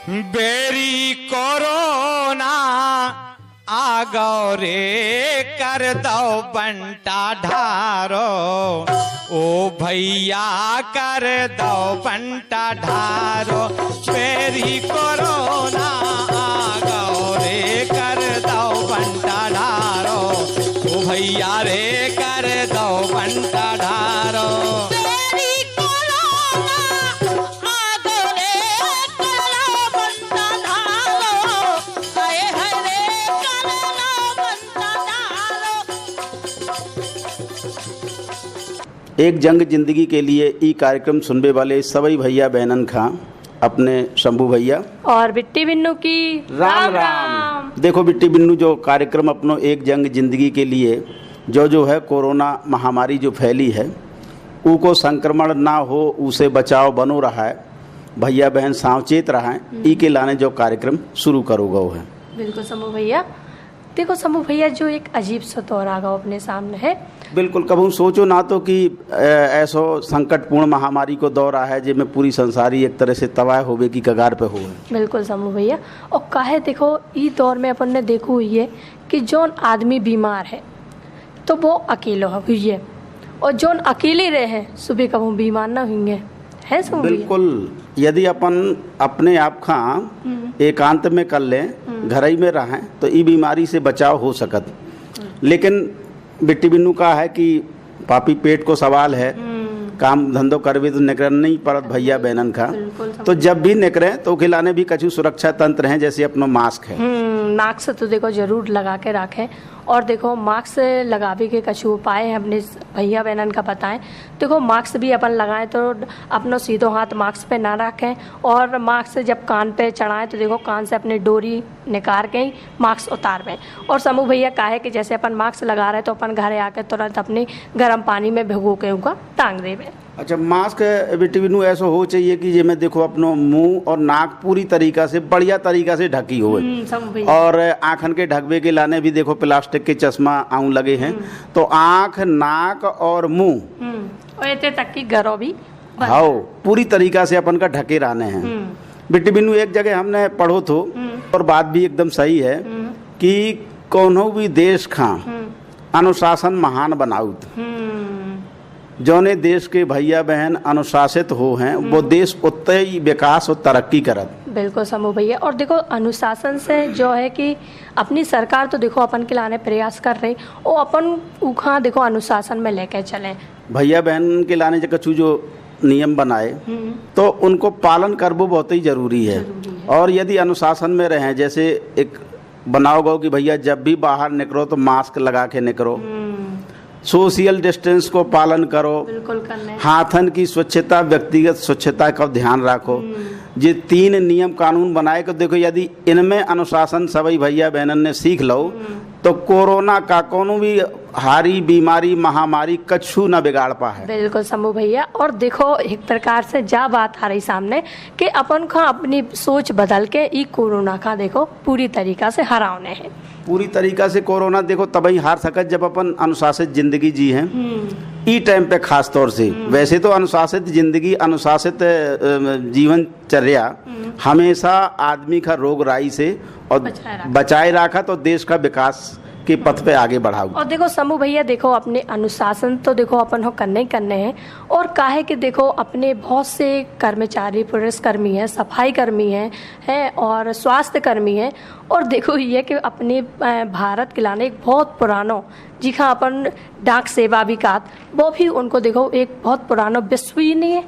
Berry corona आ गौ रे कर दो बंटा ढारो, ओ भैया कर दो बंटा ढारो। बेरी कोरोना आ गौ रे कर दो बंटा ढारो, ओ भैया रे कर दो बंटा ढारो। एक जंग जिंदगी के लिए ई कार्यक्रम सुनने वाले सभी भैया बहनन खां अपने शंभू भैया और बिट्टी बिन्नू की राम राम। देखो बिट्टी बिन्नू, जो कार्यक्रम अपनो एक जंग जिंदगी के लिए जो है कोरोना महामारी जो फैली है उको संक्रमण ना हो, उसे बचाव बनो रहा है, भैया बहन सावचेत रहा है, ई के लाने जो कार्यक्रम शुरू करो गो है। बिल्कुल शंभू भैया, देखो शंभू भैया जो एक अजीब सा दौर आ गया अपने सामने है। बिल्कुल, कभी सोचो ना तो कि ऐसो संकटपूर्ण महामारी को दौर आ है जिसमें पूरी संसारी एक तरह से तबाह होवे की कगार पे हो। बिल्कुल शंभू भैया, और काहे देखो ई दौर में अपन ने देखो हुई है कि जौन आदमी बीमार है तो वो अकेला हुई है, और जौन अकेले रहे हैं सुबह कभी बीमार ना हुई है शंभू भैया। बिल्कुल, यदि अपन अपने आप का एकांत में कर लें, घर ही में रहें तो ई बीमारी से बचाव हो सकत। लेकिन बिट्टी बिन्नू का है कि पापी पेट को सवाल है, काम धंधो करवे तो निकल नहीं पड़त भैया बहनन का, तो जब भी निकले तो खिलाने भी कछु सुरक्षा तंत्र हैं, जैसे अपना मास्क है। मास्क तो देखो जरूर लगा के रखें, और देखो मास्क लगावे के कछु उपाय हैं अपने भैया बहनन का बताएं। देखो मास्क भी अपन लगाएं तो अपना सीधो हाथ मास्क पे ना रखें, और मास्क जब कान पे चढ़ाएं तो देखो कान से अपनी डोरी निकाल के ही मास्क उतारवें। और समूह भैया का है कि जैसे अपन मास्क लगा रहे तो अपन घर आके तुरंत अपने गर्म पानी में भिगो के उनका टांग देवे। अच्छा, मास्क बिट्टी बिन्नू ऐसा हो चाहिए कि जिसमें देखो अपनो मुंह और नाक पूरी तरीका से बढ़िया तरीका से ढकी हो, और आँखन के ढकवे के लाने भी देखो प्लास्टिक के चश्मा आऊं लगे हैं, तो आँख नाक और मुंह और इतने तक की घरों भी हाँ पूरी तरीका से अपन का ढके रहने हैं। बिट्टी बिन्नू, एक जगह हमने पढ़ो तो और बात भी एकदम सही है कि कोनो भी देश का अनुशासन महान बनाउत, जौने देश के भैया बहन अनुशासित हो हैं वो देश उतने ही विकास और तरक्की करत। बिल्कुल समूह भैया, और देखो अनुशासन से जो है कि अपनी सरकार तो देखो अपन के लाने प्रयास कर रही, और अपन उखा देखो अनुशासन में लेके चले। भैया बहन के लाने कछु जो नियम बनाए तो उनको पालन करना बहुत ही जरूरी है। और यदि अनुशासन में रहें, जैसे एक बनाओ गो कि भैया जब भी बाहर निकलो तो मास्क लगा के निकलो, सोशल डिस्टेंस को पालन करो, बिल्कुल करने, हाथन की स्वच्छता, व्यक्तिगत स्वच्छता का ध्यान रखो। ये 3 नियम कानून बनाए को देखो, यदि इनमें अनुशासन सभी भैया बहनन ने सीख लो तो कोरोना का कोनो भी हारी बीमारी महामारी कछु न बिगाड़ पा है। बिल्कुल समूह भैया, और देखो एक प्रकार से जा बात आ रही सामने कि अपन का अपनी सोच बदल के ई कोरोना का देखो पूरी तरीका से हराने है। पूरी तरीका से कोरोना देखो तभी हार सकत जब अपन अनुशासित जिंदगी जी हैं ई टाइम पे खास तौर से। वैसे तो अनुशासित जिंदगी, अनुशासित जीवनचर्या हमेशा आदमी का रोग राई से और बचाए रखा तो देश का विकास के पथ पे आगे बढ़ाओ। और देखो समूह भैया, देखो अपने अनुशासन तो देखो अपन हो करने ही करने हैं, और काहे कि देखो अपने बहुत से कर्मचारी, पुलिस कर्मी हैं, सफाई कर्मी हैं और स्वास्थ्य कर्मी हैं, और देखो ये कि अपने भारत के लाने एक बहुत पुरानो जी हाँ अपन डाक सेवा भी का वो भी उनको देखो एक बहुत पुरानो विश्वसनीय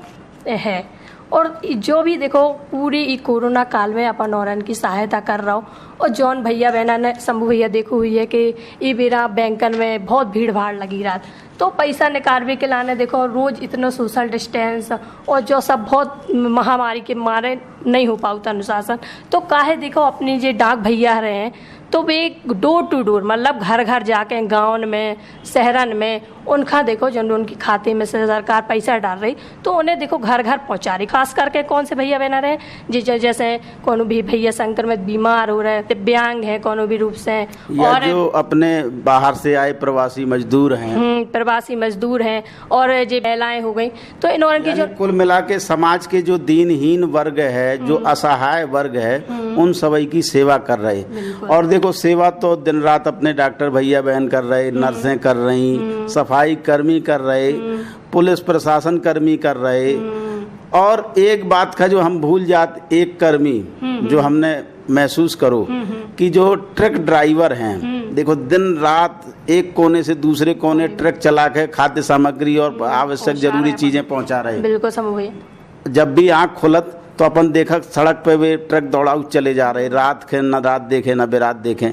है। और जो भी देखो पूरी ई कोरोना काल में अपन औरन की सहायता कर रहा हो, और जौन भैया बहना ने शंभू भैया देखो हुई है कि ई बेरा बैंकन में बहुत भीड़ भाड़ लगी रहा, तो पैसा निकालने के लाने देखो रोज इतना सोशल डिस्टेंस और जो सब बहुत महामारी के मारे नहीं हो पाता अनुशासन, तो काहे देखो अपनी जो डाक भैया रहे हैं तो वे डोर टू डोर मतलब घर घर जाके गाँव में शहरन में उनका देखो जो उनकी खाते में से सरकार पैसा डाल रही तो उन्हें देखो घर घर पहुंचा रही। खास करके कौन से भैया बहना रहे जैसे कौन भी भैया संक्रमित बीमार हो रहे, दिव्यांग है कौन भी रूप से, और जो अपने बाहर से आए प्रवासी मजदूर हैं, प्रवासी मजदूर हैं, और जो महिलाएं हो गई, तो इन्होंने जो कुल मिला के समाज के जो दीनहीन वर्ग है, जो असहाय वर्ग है, उन सभी की सेवा कर रहे। और देखो सेवा तो दिन रात अपने डॉक्टर भैया बहन कर रहे, नर्सें कर रही, सफाई कर्मी कर रहे, पुलिस प्रशासन कर्मी कर रहे। और एक बात का जो हम भूल जाते, एक कर्मी जो हमने महसूस करो कि जो ट्रक ड्राइवर हैं, देखो दिन रात एक कोने से दूसरे कोने ट्रक चला के खाद्य सामग्री और आवश्यक जरूरी चीजें पहुंचा रहे। बिल्कुल समझ भैया। जब भी आँख खुलत तो अपन देखा सड़क पे वे ट्रक दौड़ाऊ चले जा रहे, रात के न रात देखे न बेरात देखे।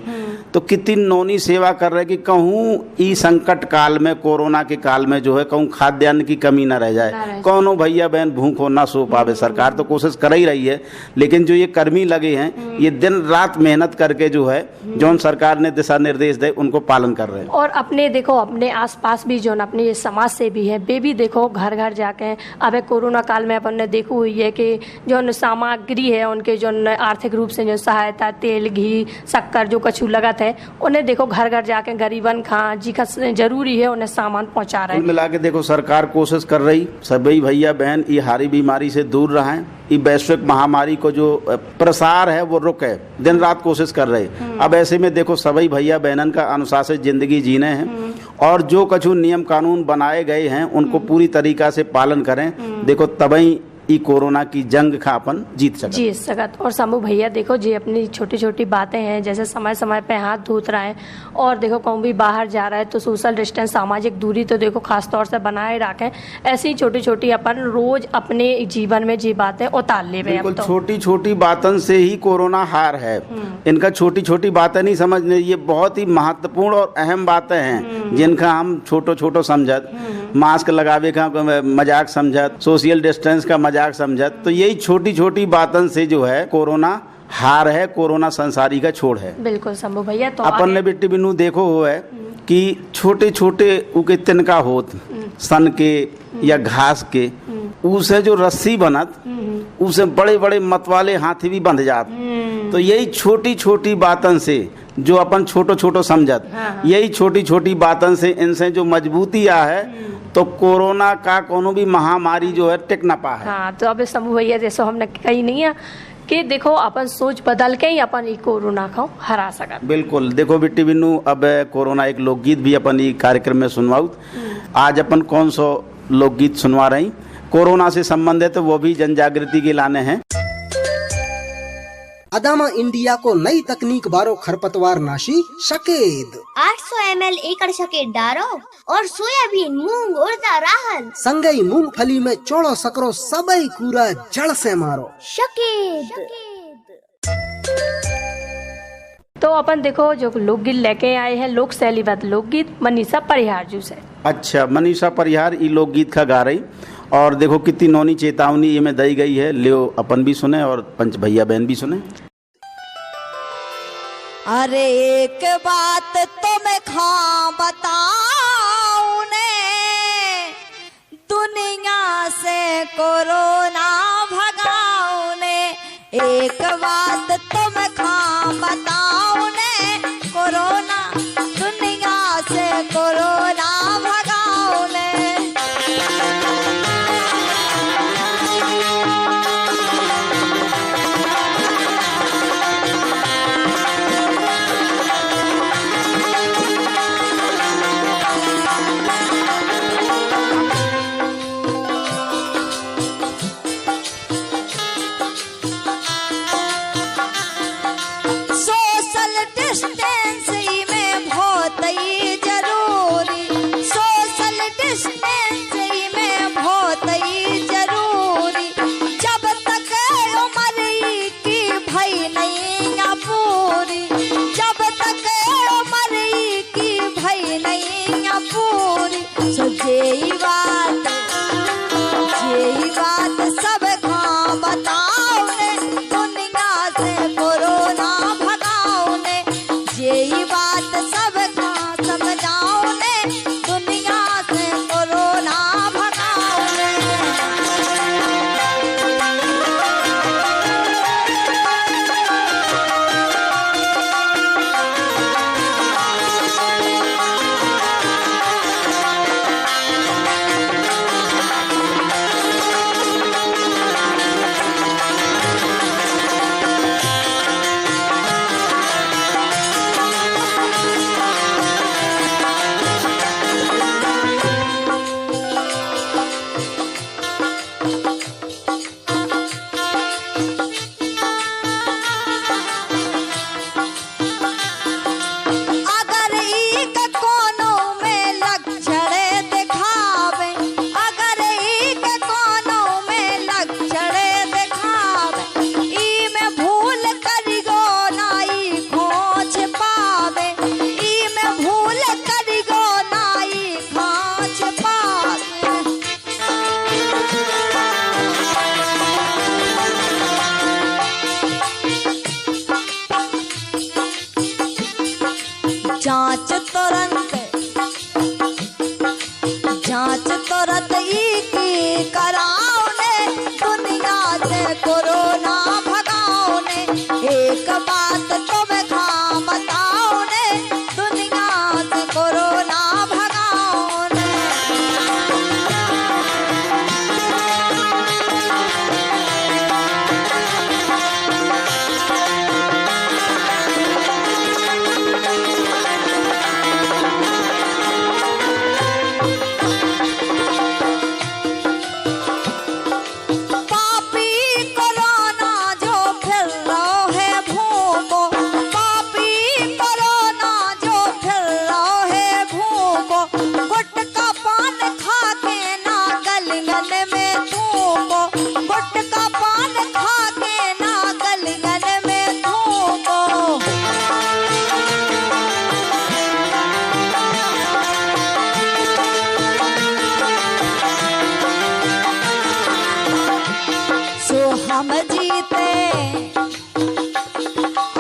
तो कितनी नौनी सेवा कर रहे कि कहूँ ई संकट काल में, कोरोना के काल में जो है कहूँ खाद्यान्न की कमी न रह जाए, कौनो भैया बहन भूखो ना सो पावे। सरकार तो कोशिश कर ही रही है, लेकिन जो ये कर्मी लगे हैं ये दिन रात मेहनत करके जो है जो सरकार ने दिशा निर्देश दे उनको पालन कर रहे हैं। और अपने देखो अपने आसपास भी जो अपने समाज से भी है वे भी देखो घर घर जाके अब कोरोना काल में अपन ने देखी हुई है कि जो सामग्री है उनके जो आर्थिक रूप से जो सहायता तेल घी शक्कर जो कछु लगत है उन्हें देखो घर घर जाके गरीबन खा जी का जरूरी है उन्हें सामान पहुंचा रहे हैं। मिला के देखो सरकार कोशिश कर रही सभी भैया बहन ये हारी बीमारी से दूर रहें, ये वैश्विक महामारी को जो प्रसार है वो रुके, दिन रात कोशिश कर रहे। अब ऐसे में देखो सभी भैया बहनन का अनुशासित जिंदगी जीने हैं और जो कछु नियम कानून बनाए गए हैं उनको पूरी तरीका से पालन करें। देखो तभी ई कोरोना की जंग का अपन जीत सकत। और शंभू भैया देखो जी अपनी छोटी छोटी बातें हैं जैसे समय समय पे हाथ धोत रहे हैं और देखो कहूँ भी बाहर जा रहा है तो सोशल डिस्टेंस सामाजिक दूरी तो देखो खास तौर से बनाए रखें। ऐसी छोटी छोटी अपन रोज अपने जीवन में जी बातें उतार ले। बिल्कुल छोटी छोटी बातों से ही कोरोना हार है। इनका छोटी छोटी बातें नहीं समझने, ये बहुत ही महत्वपूर्ण और अहम बातें हैं जिनका हम छोटो छोटो समझत, मास्क लगावे का मजाक समझत, सोशल डिस्टेंस का मजाक समझत। तो यही छोटी छोटी बातों से जो है कोरोना हार है, कोरोना संसारी का छोड़ है। बिल्कुल शंभू भैया। तो अपन ने बेटी बिन्नू देखो हो है कि छोटे छोटे उके तिनका होत सन के या घास के, उसे जो रस्सी बनत उसे बड़े बड़े मतवाले हाथी भी बंध जात। तो यही छोटी छोटी बातों से जो अपन छोटो छोटो समझत, यही छोटी छोटी बातों से इनसे जो मजबूती आ है तो कोरोना का कोनो भी महामारी जो है टिक न पा है। हाँ, तो अब शंभू भैया जैसे हमने कही नहीं है कि देखो अपन सोच बदल के ही अपन कोरोना को हरा सकत। बिल्कुल। देखो बिट्टी बिन्नू अब कोरोना एक लोकगीत भी अपन ये कार्यक्रम में सुनवाऊ। आज अपन कौन सा लोकगीत सुनवा रही कोरोना से संबंधित, तो वो भी जन जागृति के लाने हैं। अदामा इंडिया को नई तकनीक बारो खरपतवार नाशी शकेद 800 ml एकड़ शकेद डारो और सोयाबीन मूंग उड़दा राहल संगई मूंगफली में चौड़ो सकरो सबई कूड़ा जड़ से मारो शकेद। तो अपन देखो जो लोकगीत लेके आए हैं लोक शैलीबद्ध लोकगीत मनीषा परिहार जी से। अच्छा, मनीषा परिहार ये लोकगीत का गा रही और देखो कितनी नौनी चेतावनी ये में दी गई है। लियो अपन भी सुने और पंच भैया बहन भी सुने। अरे एक बात तो मैं खा बताऊं ने, दुनिया से कोरोना भगाऊं ने। एक बात तो मैं खा बताऊं ने, कोरोना दुनिया से कोरोना भगाऊं ने।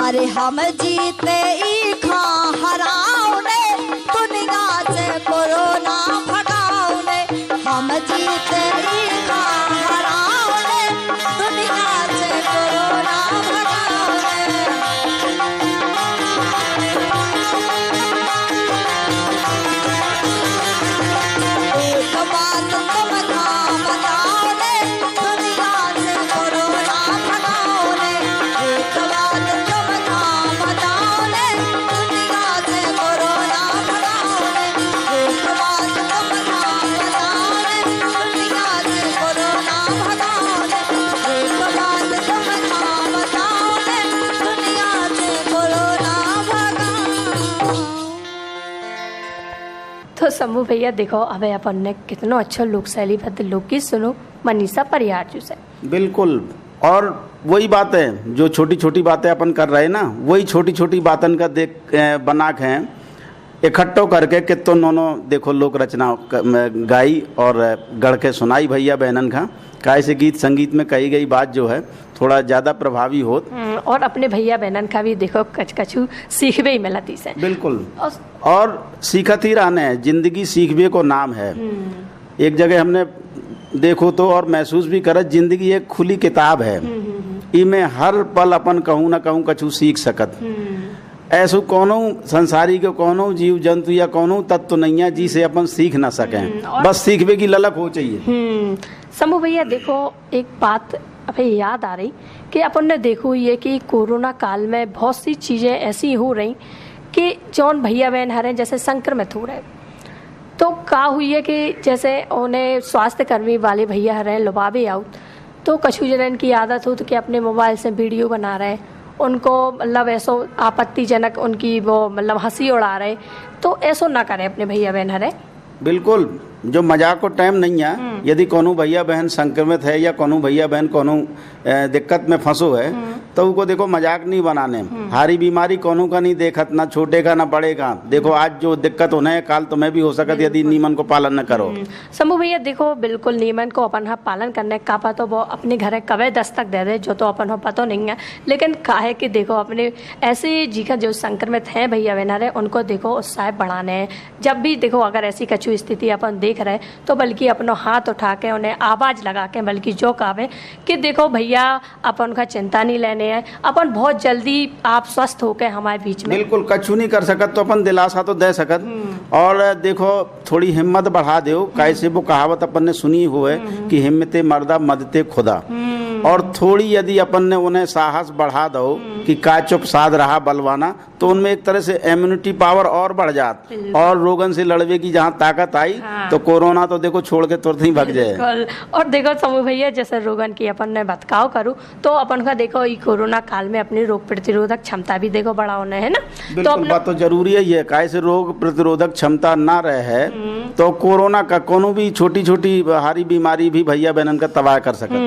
अरे हम जीते ई खा हराउने दुनिया से कोरोना भगाउने हम जीते ई खा हराउने दुनिया से कोरोना भगाउने एक बात तुम ना बताओने दुनिया से कोरोना भगाओने एक बात तुम ना बताओने दुनिया से कोरोना भगाओने एक बात तुम ना बताओने दुनिया से कोरोना भगाओने एक बात तुम ना बताओने दुनिया से कोरोना भगाओ। तो शंभू भैया देखो अबे अपन ने कितना अच्छा लोक शैली बद्ध लोकगीत सुनो मनीषा परियार से। बिल्कुल। और वही बात है जो छोटी छोटी बातें अपन कर रहे हैं ना, वही छोटी छोटी बातन का देख बना के इकट्ठो करके कितो नोनो देखो लोक रचना गाई और गढ़ के सुनाई भैया बहनन का काय से गीत संगीत में कही गई बात जो है थोड़ा ज्यादा प्रभावी हो। और अपने भैया बहनन का भी देखो कछु सीखबे ही मिला से। बिल्कुल। और सीखत ही रहने है, जिंदगी सीखबे को नाम है। एक जगह हमने देखो तो और महसूस भी करत जिंदगी एक खुली किताब है, इमें हर पल अपन कहूँ ना कहूँ कछु सीख सकत। ऐसो कोनो संसारी के कोनो जीव जंतु या कोनो तत्व नहीं है जिसे अपन सीख ना सकें, बस सीखने की ललक हो चाहिए। शंभू भैया देखो एक बात अभी याद आ रही कि अपन ने देखो ये कि कोरोना काल में बहुत सी चीज़ें ऐसी हो रही कि जौन भैया बहन हरे जैसे संक्रमित हो रहे, तो का हुई है कि जैसे उन्हें स्वास्थ्य कर्मी वाले भैया हरे लुभावे आउट, तो कछु जन की आदत हो तो कि अपने मोबाइल से वीडियो बना रहे, उनको मतलब ऐसो आपत्तिजनक उनकी वो मतलब हंसी उड़ा रहे, तो ऐसो ना करें अपने भैया बहन हरे। बिल्कुल, जो मजाक को टाइम नहीं है। यदि कोनो भैया बहन संक्रमित है या कोनो भैया बहन कोनो दिक्कत में फंसो है तो उनको देखो मजाक नहीं बनाने। हारी बीमारी कोनो का नहीं देखत, ना छोटे का ना बड़े का। देखो आज जो दिक्कत होने है काल तुम्हें भी हो सकत यदि नियमन को पालन न करो। शंभू भैया देखो बिल्कुल नियमन को अपन पालन करने का पा तो वो अपने घर कवे दस्तक दे दे जो तो अपन पता नहीं है, लेकिन काहे कि देखो अपने ऐसे जी का जो संक्रमित हैं भैया बहन है उनको देखो उत्साह बढ़ाने हैं। जब भी देखो अगर ऐसी कछु स्थिति अपन देख रहे तो बल्कि अपनो हाथ उठा के उन्हें आवाज लगा के बल्कि जो कहे कि देखो भैया अपन का चिंता नहीं लेने हैं, अपन बहुत जल्दी आप स्वस्थ होके हमारे बीच में। बिल्कुल, कछु नहीं कर सकत तो अपन दिलासा तो दे सकत। और देखो थोड़ी हिम्मत बढ़ा दो, कैसे वो कहावत अपन ने सुनी हुए कि हिम्मते मर्दा मदते खुदा। और थोड़ी यदि अपन ने उन्हें साहस बढ़ा दो कि का चुप साध रहा बलवाना, तो उनमें एक तरह से इम्यूनिटी पावर और बढ़ जात और रोगन से लड़वे की जहाँ ताकत आई तो कोरोना तो देखो छोड़ के तुरंत ही भाग जाए। और देखो समूह भैया जैसे रोगन की अपन ने बतकाव करूँ तो अपन का देखो ये कोरोना काल में अपनी रोग प्रतिरोधक क्षमता भी देखो बढ़ा होना है ना। बिल्कुल, बात तो जरूरी है ये कैसे रोग प्रतिरोधक क्षमता ना रहे तो कोरोना का कोनो भी छोटी छोटी हारी बीमारी भी भैया बहनन का तबाह कर सके।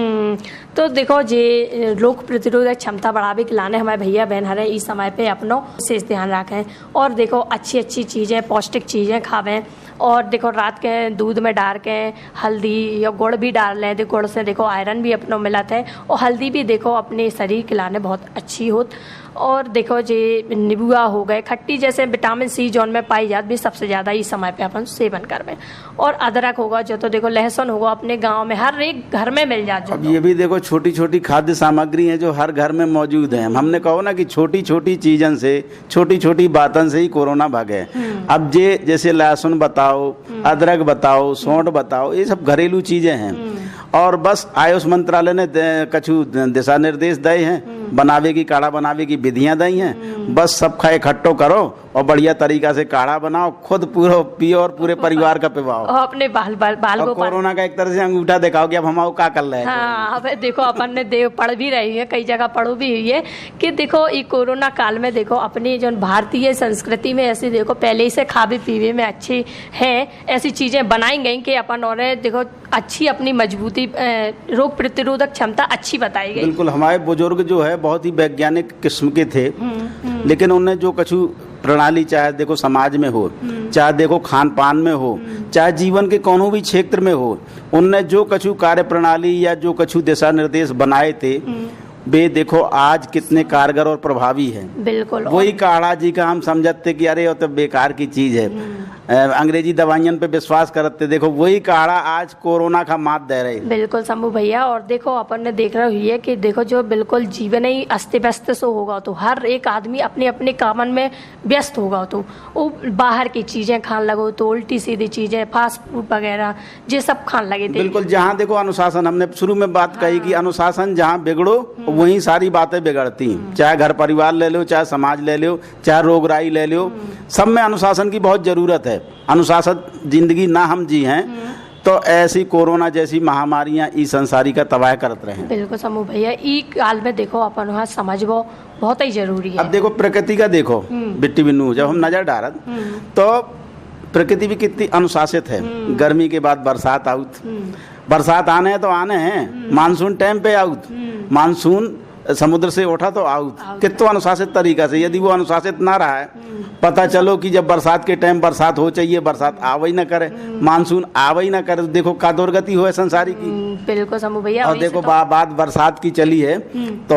तो देखो जे रोग प्रतिरोधक क्षमता बढ़ावे के लाने हमारे भैया बहन हरे इस समय पे अपनो विशेष ध्यान रखें और देखो अच्छी अच्छी चीज़ें पौष्टिक चीज़ें खावें। और देखो रात के दूध में डाल के हल्दी या गुड़ भी डाल लें, देखो गुड़ से देखो आयरन भी अपनो मिलता है और हल्दी भी देखो अपने शरीर के लाने बहुत अच्छी होत। और देखो जे नींबुआ हो गए खट्टी जैसे विटामिन सी जोन में पाई जाती भी सबसे ज़्यादा इस समय पे अपन सेवन करवें। और अदरक होगा जो तो देखो लहसुन होगा अपने गांव में हर एक घर में मिल जाता है। अब ये भी देखो छोटी छोटी खाद्य सामग्री है जो हर घर में मौजूद है। हमने कहो ना कि छोटी छोटी चीजन से छोटी छोटी बातन से ही कोरोना भागे। अब जे जैसे लहसुन बताओ, अदरक बताओ, सौंठ बताओ, ये सब घरेलू चीजें हैं। और बस आयुष मंत्रालय ने कछु दिशा निर्देश दिए हैं, बनावे की काढ़ा बनावे की विधियां दी हैं। बस सब खा इकट्ठो करो और बढ़िया तरीका से काढ़ा बनाओ, खुद पूरा पियो और पूरे परिवार का पिवाओ और अपने बाल को कोरोना का एक तरह से अंगूठा दिखाओ कि अब हम का कर रहे हैं। हाँ, अब देखो अपन ने देव पढ़ भी रही है, कई जगह पढ़ो भी हुई है कि देखो ये कोरोना काल में देखो अपनी जो भारतीय संस्कृति में ऐसी देखो पहले ही से खावे पीवे में अच्छी है, ऐसी चीजें बनाई गई कि अपन और देखो अच्छी अपनी मजबूती रोग प्रतिरोधक क्षमता अच्छी बताई गई। बिल्कुल, हमारे बुजुर्ग जो है बहुत ही वैज्ञानिक किस्म के थे, लेकिन उन्हें जो कछु प्रणाली चाहे देखो समाज में हो, चाहे देखो खान पान में हो, चाहे जीवन के कोनो भी क्षेत्र में हो, उनने जो कछु कार्य प्रणाली या जो कछु दिशा निर्देश बनाए थे वे देखो आज कितने कारगर और प्रभावी हैं। बिल्कुल। वही काढ़ा जी का हम समझते कि अरे वो तो बेकार की चीज है, अंग्रेजी दवाइयन पे विश्वास करते, देखो वही काढ़ा आज कोरोना का मात दे रहे। बिल्कुल शंभू भैया, और देखो अपन ने देख रही है कि देखो जो बिल्कुल जीवन ही अस्त व्यस्त सो होगा, तो हर एक आदमी अपने अपने कामन में व्यस्त होगा, तो वो बाहर की चीजें खाने लगो, तो उल्टी सीधी चीजें, फास्ट फूड वगैरह ये सब खाने लगे थे। बिल्कुल, जहाँ देखो अनुशासन, हमने शुरू में बात कही कि अनुशासन जहाँ बिगड़ो वहीं सारी बातें बिगड़ती हैं। चाहे घर परिवार ले लो, चाहे समाज ले लो, चाहे रोगराई ले लो, सब में अनुशासन की बहुत जरूरत है। अनुशासन जिंदगी ना हम जी हैं तो ऐसी कोरोना जैसी महामारियां इस संसारी का तबाह करत रहे हैं। बिल्कुल समूह भैया, ई काल में देखो अपन वहाँ समझबो बहुत ही जरूरी है। अब देखो प्रकृति का देखो बिट्टी बिन्नू, जब हम नजर डालत तो प्रकृति भी कितनी अनुशासित है। गर्मी के बाद बरसात आउत, बरसात आने हैं तो आने हैं, मानसून टाइम पे आउत, मानसून समुद्र से उठा तो आउत, कितना अनुशासित तरीका से। यदि वो अनुशासित ना रहा है, पता चलो कि जब बरसात के टाइम बरसात हो चाहिए, बरसात आवे ही ना करे, मानसून आवे ही ना करे, तो देखो का दुर्गति हो है संसारी की। बिल्कुल समूह भैया। और देखो बात बरसात की चली है तो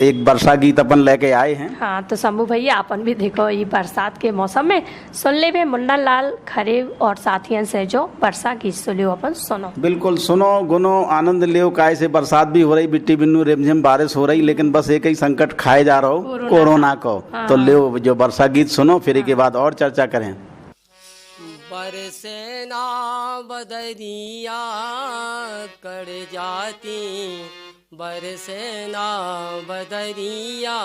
एक वर्षा गीत अपन लेके आए हैं। हाँ तो शंभू भैया, अपन भी देखो ये बरसात के मौसम में सुन ले वे मुन्ना लाल खरे और साथियन से जो वर्षा गीत सुनियो, अपन सुनो। बिल्कुल सुनो, गुनो, आनंद लियो। काय से बरसात भी हो रही, बिट्टी बिन्नू, रिमझिम बारिश हो रही, लेकिन बस एक ही संकट खाए जा रहा हो, कोरोना को। तो लियो जो वर्षा गीत सुनो, फिर के बाद और चर्चा करें। बरसे ना बदरिया कर जाती, बरसे ना बदरिया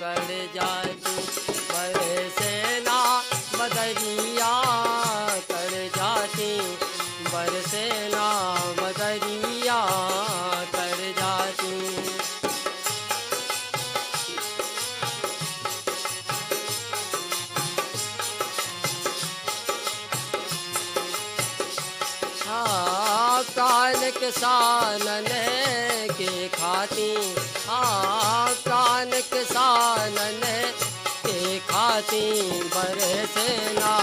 कर जाती, बरसे ना बदरिया कर जाती, बरसे ना बदरिया कर जाती। कान किसान के खाती, हाँ कान किसान के खाती, बरसे ना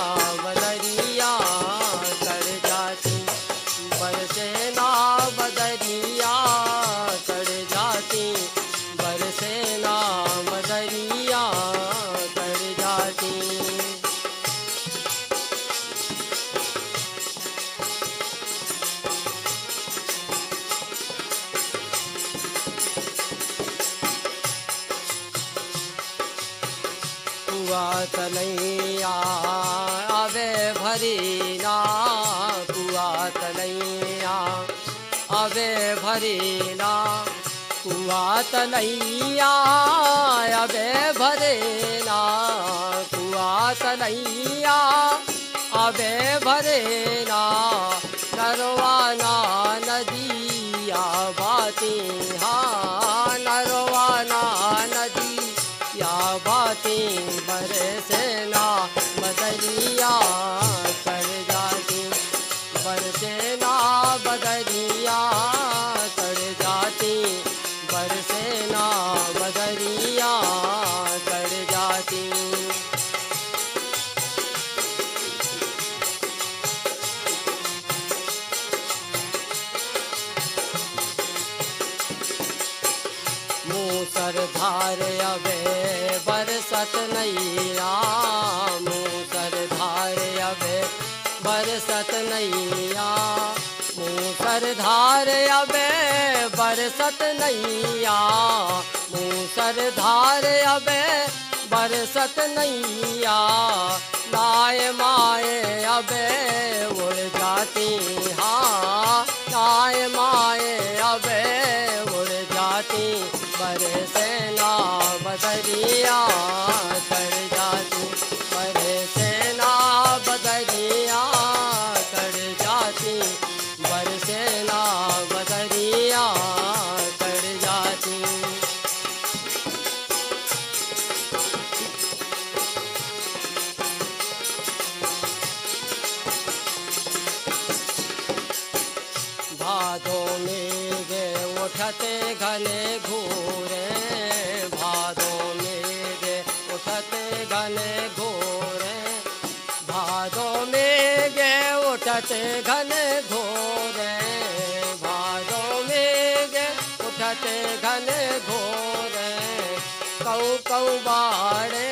बदरिया कर जाती, बरसे ना बदरिया कर जाती, बरसे ना बदरिया कर जाती। कुआ तनैया अबे भरी ना, कुआ तनैया अबे भरी ना, कुआ तनैया अबे भरे ना, कुआ तनैया अबे भरे ना, नरवाना नदिया बाती, हाँ नरवाना नदी या बाती, बरसे ना बदरिया कर जाती, बरसे ना बदरिया कर जाती, बरसे ना बदरिया कर जाती। मूसरधार अबे बरसत नैया, मूसरधार अबे बरसत नैया, मूसरधार अबे बरसत नैया, मूसरधार अबे बरसत नैया, नाय माए अबे उड़ जाती, हाँ नाय माए अबे उड़ जाती, बरसे ना बदरिया कर जाती, बरसे ना बदरिया कर जाती, बरसे ना बदरिया कर जाती। भादों में गे उठते घने घूरे, भादों में गे उठते घने घूरे, भादों में गे उठते घने घूरे, भादों में गे उठते घने कऊ कऊ बाड़े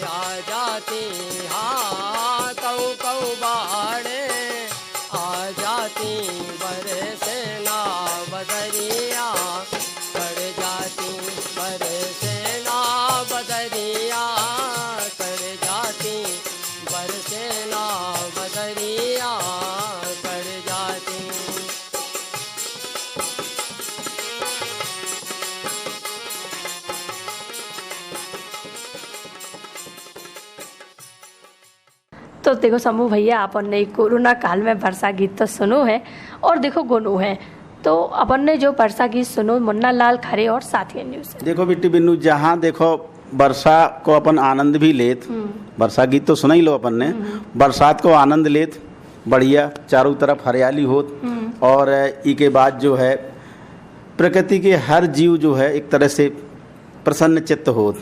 आ जाती, हाँ कऊ कऊ बाड़े आ जाती, बरसे ना बदरिया कर जाती, बरसे ना बदरिया कर जाती, बरसे ना बदरिया कर जाती। तो देखो समूह भैया, अपन ने कोरोना काल में वर्षा गीत तो सुनो है और देखो गुनो है। तो अपन ने जो वर्षा गीत सुनो मुन्ना लाल खरे और साथी न्यूज से। देखो बिट्टी बिन्नू, जहाँ देखो वर्षा को अपन आनंद भी लेत, वर्षा गीत तो सुना ही लो अपन ने, बरसात को आनंद लेत, बढ़िया चारों तरफ हरियाली होत, और ई के बाद जो है प्रकृति के हर जीव जो है एक तरह से प्रसन्न चित्त होत।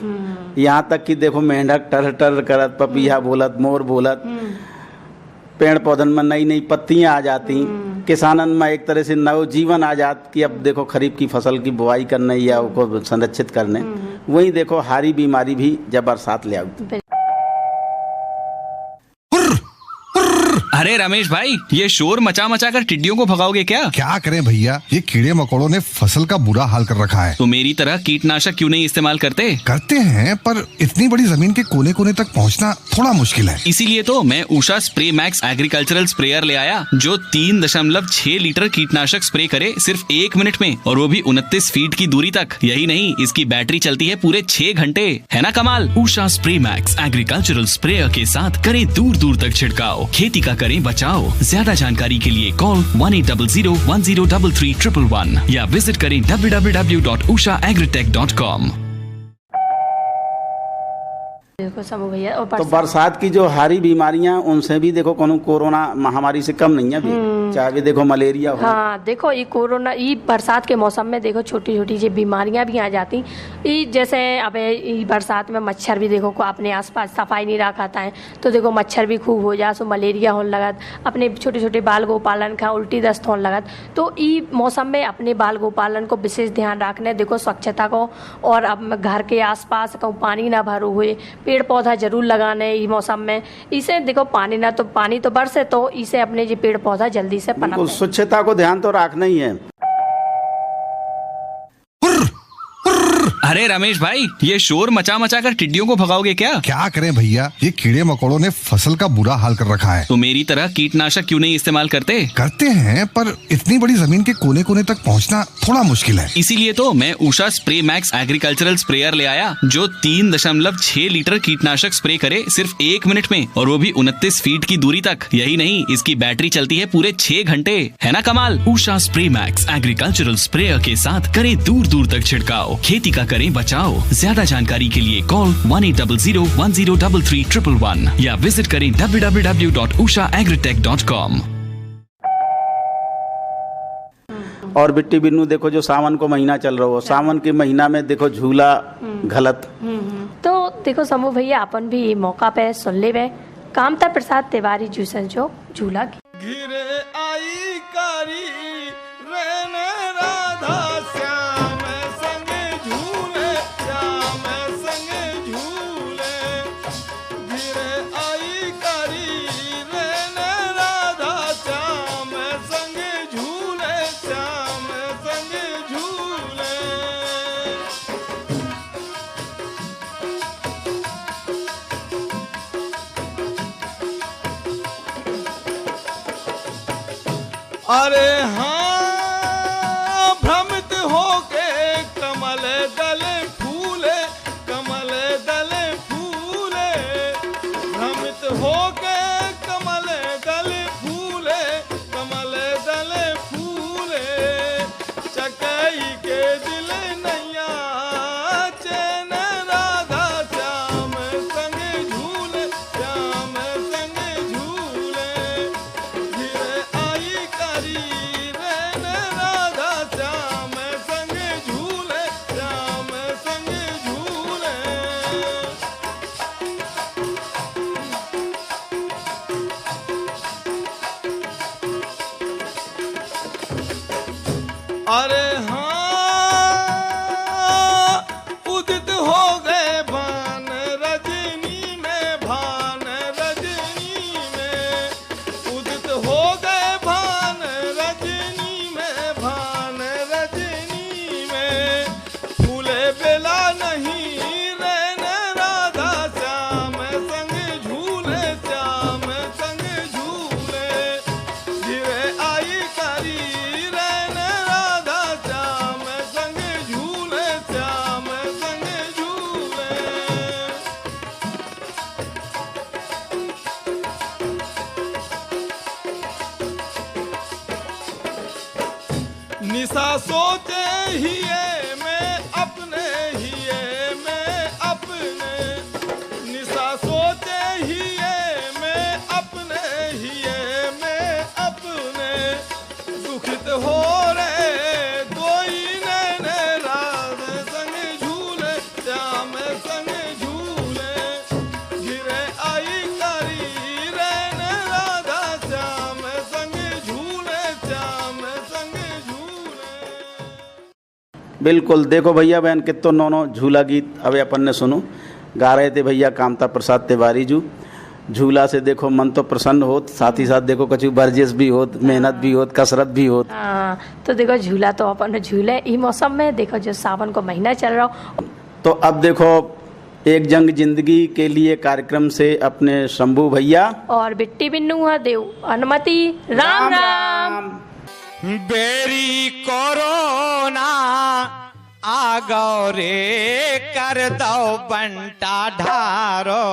यहाँ तक कि देखो मेंढक टर टर करत, पपीहा बोलत, मोर बोलत, पेड़ पौधन में नई नई पत्तियां आ जाती, किसानन में एक तरह से नव जीवन आ जात कि अब देखो खरीफ की फसल की बुआई करने या उसको संरक्षित करने। वहीं देखो हारी बीमारी भी जब बरसात ले आती। अरे रमेश भाई, ये शोर मचा मचा कर टिड्डियों को भगाओगे क्या? क्या करें भैया, ये कीड़े मकोड़ों ने फसल का बुरा हाल कर रखा है। तो मेरी तरह कीटनाशक क्यों नहीं इस्तेमाल करते? करते हैं, पर इतनी बड़ी जमीन के कोने कोने तक पहुंचना थोड़ा मुश्किल है। इसीलिए तो मैं Usha spray max agricultural sprayer ले आया, जो 3.6 लीटर कीटनाशक स्प्रे करे सिर्फ 1 मिनट में, और वो भी 29 फीट की दूरी तक। यही नहीं, इसकी बैटरी चलती है पूरे 6 घंटे। है ना कमाल? Usha spray max agricultural sprayer के साथ करें दूर दूर तक छिड़काव, खेती का करें बचाओ। ज्यादा जानकारी के लिए कॉल 180010033111 या विजिट करें www.ushaagritech.com। देखो समूह भैया, और तो बरसात की जो हारी बीमारियां, उनसे भी देखो कोरोना महामारी से कम नहीं है अभी, चाहे भी देखो मलेरिया हो। हाँ देखो, ये कोरोना, ये बरसात के मौसम में देखो छोटी छोटी जो बीमारियां भी आ जाती। ये जैसे अब ये बरसात में मच्छर भी देखो को अपने आसपास सफाई नहीं रखाता है, तो देखो मच्छर भी खूब हो जा, सो मलेरिया होने लगत, अपने छोटे छोटे बाल गोपालन का उल्टी दस्त होने लगत। तो ये मौसम में अपने बाल गोपालन को विशेष ध्यान रखने, देखो स्वच्छता को, और अब घर के आसपास कहूँ पानी ना भरो हुए, पेड़ पौधा जरूर लगाने इस मौसम में। इसे देखो पानी तो बरसे, तो इसे अपने जो पेड़ पौधा जल्दी से पनप। स्वच्छता को ध्यान तो रखना ही है। अरे रमेश भाई, ये शोर मचा मचा कर टिड्डियों को भगाओगे क्या? क्या करें भैया, ये कीड़े मकोड़ों ने फसल का बुरा हाल कर रखा है। तो मेरी तरह कीटनाशक क्यों नहीं इस्तेमाल करते? करते हैं, पर इतनी बड़ी जमीन के कोने कोने तक पहुंचना थोड़ा मुश्किल है। इसीलिए तो मैं Usha spray max agricultural sprayer ले आया, जो 3.6 लीटर कीटनाशक स्प्रे करे सिर्फ 1 मिनट में, और वो भी 29 फीट की दूरी तक। यही नहीं, इसकी बैटरी चलती है पूरे 6 घंटे। है ना कमाल? Usha spray max agricultural sprayer के साथ करें दूर दूर तक छिड़काव, खेती का करें बचाओ। ज्यादा जानकारी के लिए कॉल 180010033111 या विजिट करें www.ushaagritech.com। और बिट्टी बिन्नू देखो, जो सावन को महीना चल रहा हो, सावन के महीना में देखो झूला गलत। तो देखो समूह भैया, अपन भी मौका पे सुन ले वे कामता प्रसाद तिवारी जूसन जो झूला की। घिरे आई कारी रेन राधा श्याम संग झूले, श्याम संग झूले। घिरे आई कारी रेन राधा श्याम संग झूले, श्याम संग झूले। अरे हाँ, भ्रमित होके कमल दल फूले, कमल दल फूले। भ्रमित होके कमल दल फूले, कमल दल फूले। चकई के दिल नैया चैन राधा श्याम संग झूले, श्याम संग झूले। घिरे आई कारी रेन राधा श्याम संग झूले, श्याम संग झूले। अरे हाँ, उदित हो निशा सोचे ही में अपने ही में अपने निशा सोचे ही में अपने ही में अपने दुखित हो रे कोई नैने राधे संग झूले श्याम संग झूले घिरे आई करी रैन राधा श्याम संग झूले श्याम संग झूले। बिल्कुल, देखो भैया बहन कितो नौनो झूला गीत अबे अपन ने सुनो गा रहे थे भैया कामता प्रसाद तिवारी जू। झूला से देखो मन तो प्रसन्न होत, साथ ही साथ देखो कछु वर्जिश भी होत, मेहनत भी होत, कसरत भी होत। हाँ, तो देखो झूला तो अपन झूले ई मौसम में, देखो जो सावन को महीना चल रहा हो। तो अब देखो एक जंग जिंदगी के लिए कार्यक्रम से अपने शंभू भैया और बिट्टी बिन्नू देव अनुमति। राम राम। बेरी कोरोना आ गौ रे कर दो बंटा ढारो,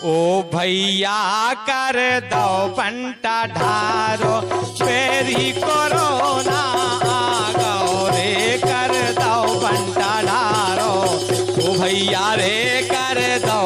ओ भैया कर दो बंटा ढारो। बेरी कोरोना आ गौ रे कर दो बंटा ढारो, ओ भैया रे कर दो